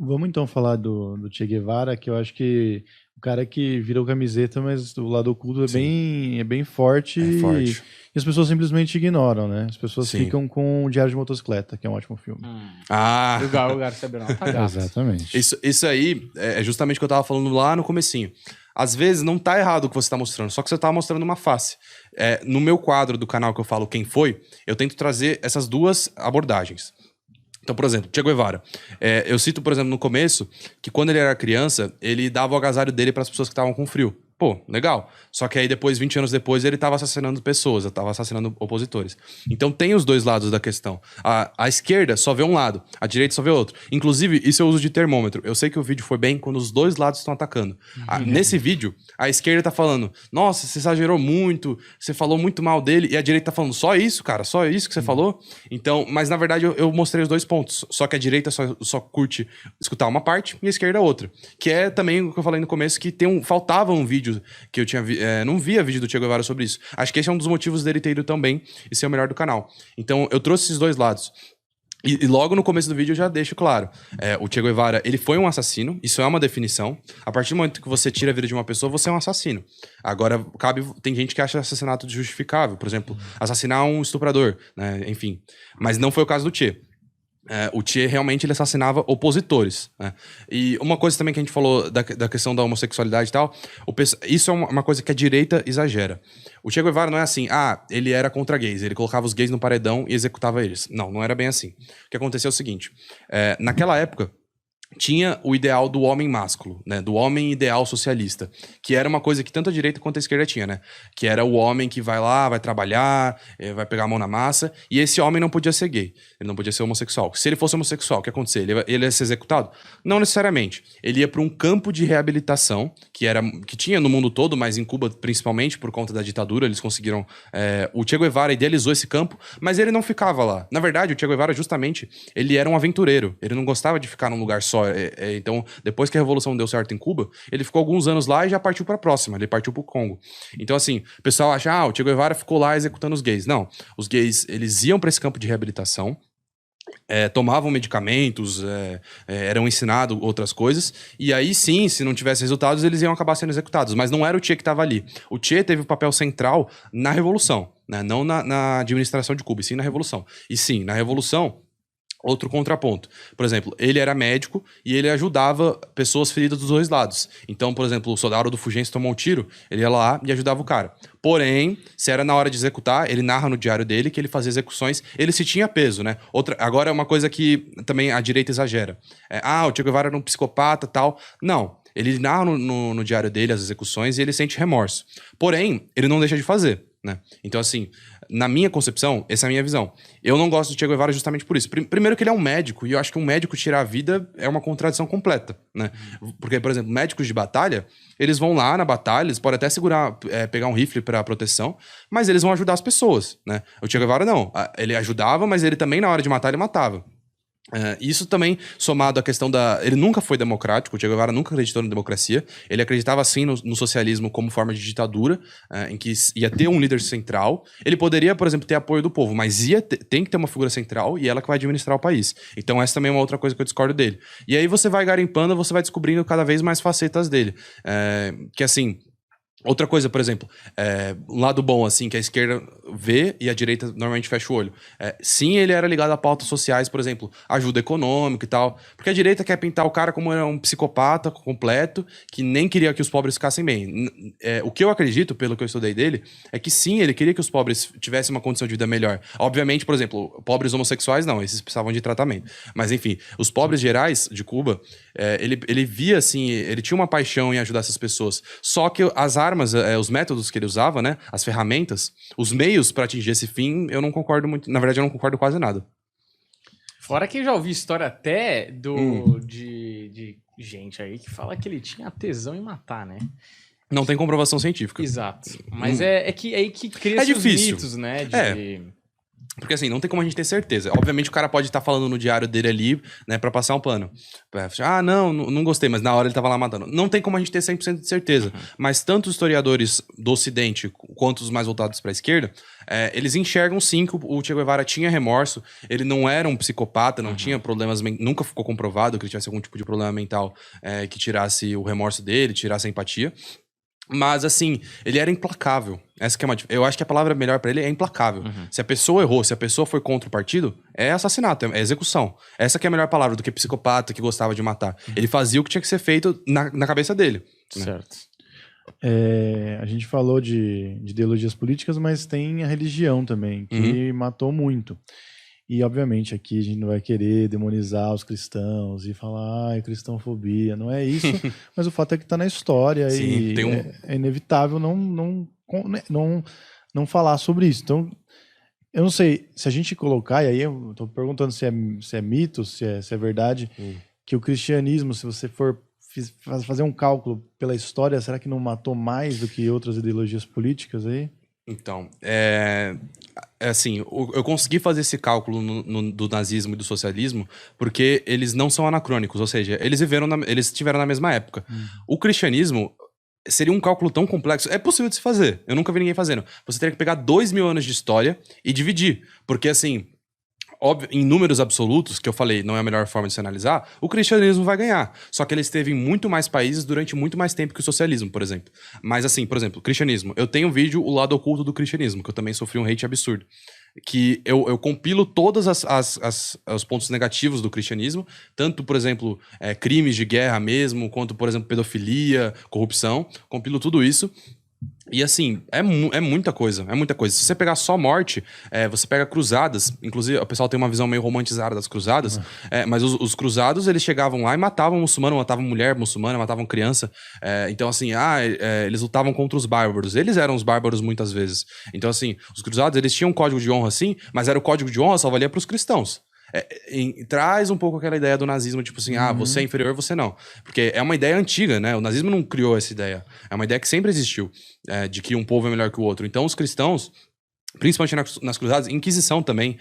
Vamos então falar do Che Guevara, que eu acho que o cara que virou camiseta, mas o lado oculto Sim, é bem forte é forte. e as pessoas simplesmente ignoram, né? As pessoas Sim. ficam com o Diário de Motocicleta, que é um ótimo filme. Ah, O Garcia Bernal tá gato. Exatamente. isso aí é justamente o que eu tava falando lá no comecinho. Às vezes não tá errado o que você tá mostrando, só que você tá mostrando uma face. No meu quadro do canal que eu falo Quem Foi, eu tento trazer essas duas abordagens. Então, por exemplo, Che Guevara. Eu cito, por exemplo, no começo, que quando ele era criança, ele dava o agasalho dele para as pessoas que estavam com frio. Pô, legal. Só que aí depois, 20 anos depois, ele tava assassinando pessoas, tava assassinando opositores. Então tem os dois lados da questão. A esquerda só vê um lado, a direita só vê outro. Inclusive, isso eu uso de termômetro. Eu sei que o vídeo foi bem quando os dois lados estão atacando. Nesse vídeo, a esquerda tá falando, nossa, você exagerou muito, você falou muito mal dele, e a direita tá falando, só isso, cara, só isso que você falou? Então, mas na verdade eu mostrei os dois pontos. Só que a direita só curte escutar uma parte e a esquerda outra. Que é também o que eu falei no começo, que faltava um vídeo que eu tinha não via vídeo do Che Guevara sobre isso. Acho que esse é um dos motivos dele ter ido também e ser o melhor do canal. Então, eu trouxe esses dois lados. E logo no começo do vídeo eu já deixo claro. O Che Guevara, ele foi um assassino, isso é uma definição. A partir do momento que você tira a vida de uma pessoa, você é um assassino. Agora, tem gente que acha assassinato justificável. Por exemplo, assassinar um estuprador, né? Enfim. Mas não foi o caso do Che. O Che realmente ele assassinava opositores, né? E uma coisa também que a gente falou da questão da homossexualidade e tal, isso é uma coisa que a direita exagera. O Che Guevara não é assim, ele era contra gays, ele colocava os gays no paredão e executava eles. Não era bem assim. O que aconteceu é o seguinte, naquela época, tinha o ideal do homem másculo, né? Do homem ideal socialista, que era uma coisa que tanto a direita quanto a esquerda tinha, né? Que era o homem que vai lá, vai trabalhar, vai pegar a mão na massa, e esse homem não podia ser gay, ele não podia ser homossexual. Se ele fosse homossexual, o que ia acontecer? Ele ia ser executado? Não necessariamente. Ele ia para um campo de reabilitação, que tinha no mundo todo, mas em Cuba principalmente, por conta da ditadura, eles conseguiram... o Che Guevara idealizou esse campo, mas ele não ficava lá. Na verdade, o Che Guevara, justamente, ele era um aventureiro, ele não gostava de ficar num lugar só. Então, depois que a revolução deu certo em Cuba, ele ficou alguns anos lá e já partiu para a próxima, ele partiu para o Congo. Então, assim, o pessoal acha, o Che Guevara ficou lá executando os gays. Não, os gays, eles iam para esse campo de reabilitação, tomavam medicamentos, eram ensinados outras coisas, e aí sim, se não tivesse resultados, eles iam acabar sendo executados. Mas não era o Che que estava ali. O Che teve o papel central na Revolução, né? Não na administração de Cuba, e sim na Revolução. E sim, na Revolução, outro contraponto. Por exemplo, ele era médico e ele ajudava pessoas feridas dos dois lados. Então, por exemplo, o soldado do Fulgêncio tomou um tiro, ele ia lá e ajudava o cara. Porém, se era na hora de executar, ele narra no diário dele que ele fazia execuções, ele se tinha peso, né? Agora é uma coisa que também a direita exagera. O Che Guevara era um psicopata e tal. Não. Ele narra no diário dele as execuções e ele sente remorso. Porém, ele não deixa de fazer, né? Então, assim, na minha concepção, essa é a minha visão. Eu não gosto do Che Guevara justamente por isso. Primeiro que ele é um médico, e eu acho que um médico tirar a vida é uma contradição completa, né? Porque, por exemplo, médicos de batalha, eles vão lá na batalha, eles podem até pegar um rifle para proteção, mas eles vão ajudar as pessoas, né? O Che Guevara não. Ele ajudava, mas ele também, na hora de matar, ele matava. Isso também somado à questão ele nunca foi democrático, o Che Guevara nunca acreditou na democracia, ele acreditava sim no socialismo como forma de ditadura, em que ia ter um líder central, ele poderia, por exemplo, ter apoio do povo, mas tem que ter uma figura central e ela que vai administrar o país. Então essa também é uma outra coisa que eu discordo dele. E aí você vai garimpando, você vai descobrindo cada vez mais facetas dele, que assim... Outra coisa, por exemplo, um lado bom, assim, que a esquerda vê e a direita normalmente fecha o olho. Sim, ele era ligado a pautas sociais, por exemplo, ajuda econômica e tal. Porque a direita quer pintar o cara como um psicopata completo, que nem queria que os pobres ficassem bem. O que eu acredito, pelo que eu estudei dele, é que sim, ele queria que os pobres tivessem uma condição de vida melhor. Obviamente, por exemplo, pobres homossexuais não, esses precisavam de tratamento. Mas, enfim, os pobres gerais de Cuba, ele via, assim, ele tinha uma paixão em ajudar essas pessoas. Só que as armas, os métodos que ele usava, né, as ferramentas, os meios para atingir esse fim, eu não concordo muito. Na verdade, eu não concordo quase nada. Fora que eu já ouvi história até de gente aí que fala que ele tinha tesão em matar, né? Não tem comprovação científica. Exato. Mas é que aí que cria difícil. os mitos, né? Porque assim, não tem como a gente ter certeza. Obviamente o cara pode estar falando no diário dele ali, né, pra passar um pano. Não gostei, mas na hora ele tava lá matando. Não tem como a gente ter 100% de certeza. Mas tanto os historiadores do Ocidente quanto os mais voltados pra esquerda, eles enxergam sim que o Che Guevara tinha remorso, ele não era um psicopata, não tinha problemas, nunca ficou comprovado que ele tivesse algum tipo de problema mental que tirasse o remorso dele, tirasse a empatia. Mas, assim, ele era implacável. Essa que é eu acho que a palavra melhor pra ele é implacável. Se a pessoa errou, se a pessoa foi contra o partido, é assassinato, é execução. Essa que é a melhor palavra do que psicopata que gostava de matar. Ele fazia o que tinha que ser feito na cabeça dele. Né? Certo. A gente falou de ideologias políticas, mas tem a religião também, que matou muito. E, obviamente, aqui a gente não vai querer demonizar os cristãos e falar, cristãofobia. Não é isso, mas o fato é que está na história. Sim, e é inevitável não falar sobre isso. Então, eu não sei, se a gente colocar, e aí eu estou perguntando se é mito, se é verdade, que o cristianismo, se você for fazer um cálculo pela história, será que não matou mais do que outras ideologias políticas aí? Então, assim, eu consegui fazer esse cálculo do nazismo e do socialismo porque eles não são anacrônicos, ou seja, eles estiveram na mesma época. O cristianismo seria um cálculo tão complexo, é possível de se fazer, eu nunca vi ninguém fazendo. Você teria que pegar 2000 anos de história e dividir, porque assim, óbvio, em números absolutos, que eu falei, não é a melhor forma de se analisar, o cristianismo vai ganhar. Só que ele esteve em muito mais países durante muito mais tempo que o socialismo, por exemplo. Mas assim, por exemplo, cristianismo. Eu tenho um vídeo, O Lado Oculto do Cristianismo, que eu também sofri um hate absurdo. Que eu compilo todos os pontos negativos do cristianismo, tanto, por exemplo, crimes de guerra mesmo, quanto, por exemplo, pedofilia, corrupção. Compilo tudo isso. E assim, é muita coisa, é muita coisa. Se você pegar só morte, você pega cruzadas, inclusive o pessoal tem uma visão meio romantizada das cruzadas, mas os cruzados, eles chegavam lá e matavam muçulmano, matavam mulher muçulmana, matavam criança. Então assim, eles lutavam contra os bárbaros. Eles eram os bárbaros muitas vezes. Então assim, os cruzados, eles tinham um código de honra sim, mas era o código de honra só valia para os cristãos. Traz um pouco aquela ideia do nazismo, tipo assim, você é inferior, você não. Porque é uma ideia antiga, né? O nazismo não criou essa ideia. É uma ideia que sempre existiu, de que um povo é melhor que o outro. Então os cristãos, principalmente nas cruzadas, Inquisição também,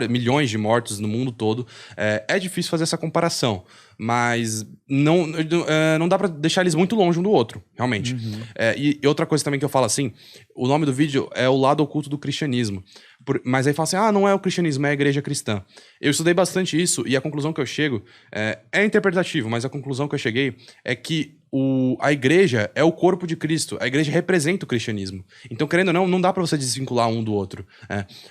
milhões de mortos no mundo todo, é difícil fazer essa comparação. Mas não dá pra deixar eles muito longe um do outro, realmente. E outra coisa também que eu falo assim, o nome do vídeo é O Lado Oculto do Cristianismo. Mas aí fala assim, não é o cristianismo, é a igreja cristã. Eu estudei bastante isso e a conclusão que eu chego é interpretativo, mas a conclusão que eu cheguei é que a igreja é o corpo de Cristo, a igreja representa o cristianismo. Então, querendo ou não dá pra você desvincular um do outro.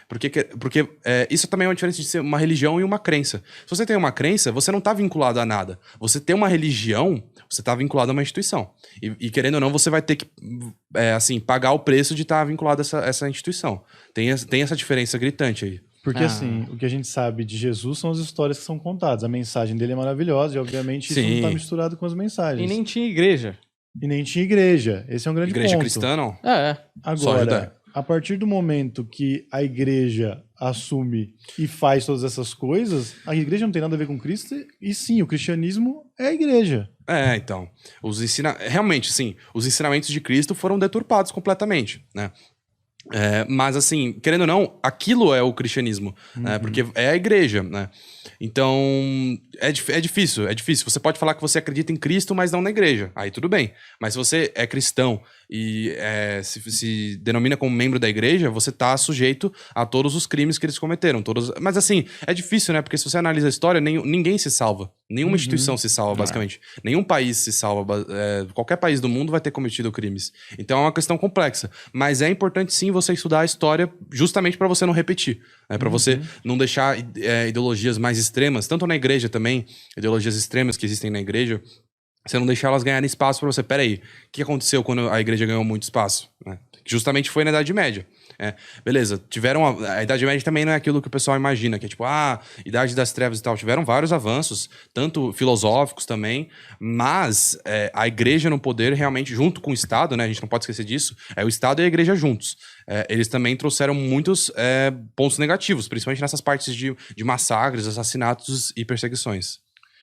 Porque isso também é uma diferença de ser uma religião e uma crença. Se você tem uma crença, você não tá vinculado a nada. Você tem uma religião, você tá vinculado a uma instituição. E querendo ou não, você vai ter que pagar o preço de estar vinculado a essa instituição. Tem essa diferença gritante aí. Porque assim, o que a gente sabe de Jesus são as histórias que são contadas. A mensagem dele é maravilhosa e obviamente isso não está misturado com as mensagens. E nem tinha igreja. Esse é um grande igreja ponto. Cristã, não? Agora, a partir do momento que a igreja assume e faz todas essas coisas, a igreja não tem nada a ver com Cristo, e sim, o cristianismo é a igreja. Então, realmente, sim, os ensinamentos de Cristo foram deturpados completamente, né? Mas assim, querendo ou não, aquilo é o cristianismo, né? Porque é a igreja, né? Então, é difícil. Você pode falar que você acredita em Cristo, mas não na igreja. Aí tudo bem. Mas se você é cristão e se denomina como membro da igreja, você tá sujeito a todos os crimes que eles cometeram. Mas assim, é difícil, né? Porque se você analisa a história, ninguém se salva. Nenhuma instituição se salva, basicamente. Nenhum país se salva. Qualquer país do mundo vai ter cometido crimes. Então é uma questão complexa. Mas é importante sim você estudar a história justamente para você não repetir. Para você não deixar ideologias mais extremas, tanto na igreja também, ideologias extremas que existem na igreja, você não deixar elas ganharem espaço pra você. Peraí, o que aconteceu quando a igreja ganhou muito espaço? Justamente foi na Idade Média. Beleza, a Idade Média também não é aquilo que o pessoal imagina, que é tipo, Idade das Trevas e tal. Tiveram vários avanços, tanto filosóficos também, mas a igreja no poder realmente, junto com o Estado, né, a gente não pode esquecer disso, o Estado e a igreja juntos. Eles também trouxeram muitos pontos negativos, principalmente nessas partes de massacres, assassinatos e perseguições.